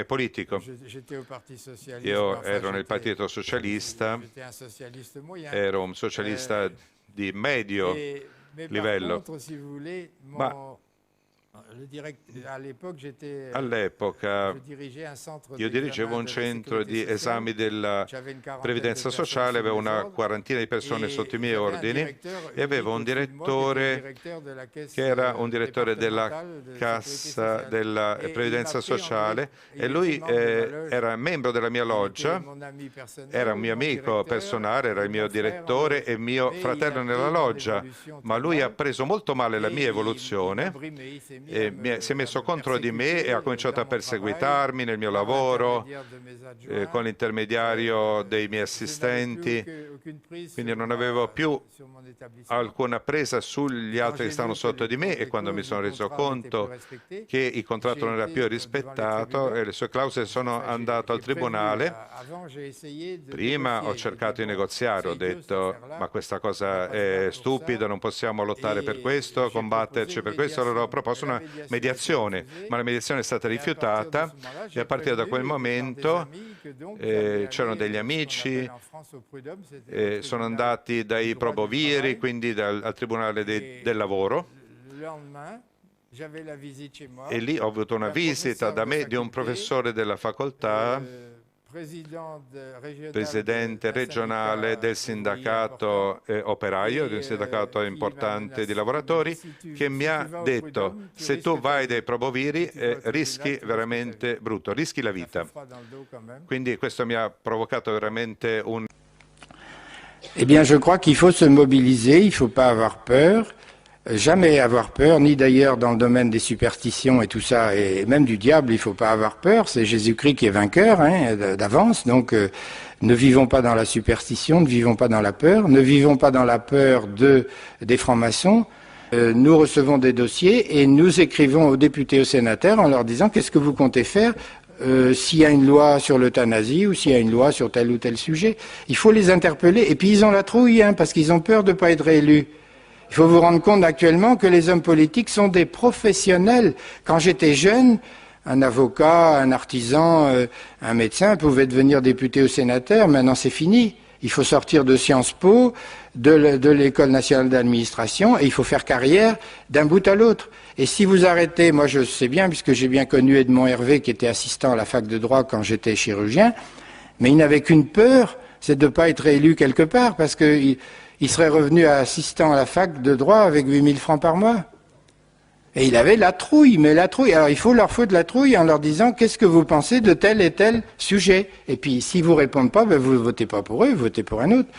politico. Io ero nel Partito Socialista, ero un socialista di medio livello, ma all'epoca io dirigevo un centro di esami della previdenza sociale, avevo una quarantina di persone sotto i miei ordini e avevo un direttore che era un direttore della Cassa della Previdenza Sociale e lui era membro della mia loggia, era un mio amico personale, era il mio direttore e mio fratello nella loggia, ma lui ha preso molto male la mia evoluzione e si è messo contro di me e ha cominciato a perseguitarmi nel mio lavoro con l'intermediario dei miei assistenti, quindi non avevo più alcuna presa sugli altri che stavano sotto di me e quando mi sono reso conto che il contratto non era più rispettato e le sue clausole, sono andato al tribunale. Prima ho cercato di negoziare, ho detto ma questa cosa è stupida, non possiamo lottare per questo, combatterci per questo, allora ho proposto una mediazione, ma la mediazione è stata rifiutata e a partire da quel momento c'erano degli amici, sono andati dai proboviri, quindi al Tribunale del Lavoro, e lì ho avuto una visita da me di un professore della facoltà, presidente regionale del sindacato operaio, di un sindacato importante di lavoratori, che mi ha detto: se tu vai dai proboviri rischi veramente brutto, rischi la vita. Quindi questo mi ha provocato veramente un... Eh bien, je crois qu'il faut se mobiliser, il ne faut pas avoir peur. Jamais avoir peur, ni d'ailleurs dans le domaine des superstitions et tout ça, et même du diable, il ne faut pas avoir peur, c'est Jésus-Christ qui est vainqueur d'avance, donc ne vivons pas dans la superstition, ne vivons pas dans la peur, ne vivons pas dans la peur des francs-maçons. Nous recevons des dossiers et nous écrivons aux députés et aux sénateurs en leur disant qu'est-ce que vous comptez faire s'il y a une loi sur l'euthanasie ou s'il y a une loi sur tel ou tel sujet. Il faut les interpeller, et puis ils ont la trouille, parce qu'ils ont peur de ne pas être élus. Il faut vous rendre compte actuellement que les hommes politiques sont des professionnels. Quand j'étais jeune, un avocat, un artisan, un médecin pouvait devenir député ou sénateur. Maintenant, c'est fini. Il faut sortir de Sciences Po, de l'École nationale d'administration, et il faut faire carrière d'un bout à l'autre. Et si vous arrêtez, moi je sais bien, puisque j'ai bien connu Edmond Hervé, qui était assistant à la fac de droit quand j'étais chirurgien, mais il n'avait qu'une peur, c'est de ne pas être élu quelque part, parce que... il serait revenu à assistant à la fac de droit avec 8 000 francs par mois. Et il avait la trouille, mais la trouille. Alors il faut leur foutre la trouille en leur disant qu'est-ce que vous pensez de tel et tel sujet. Et puis s'ils ne vous répondent pas, ben, vous ne votez pas pour eux, vous votez pour un autre.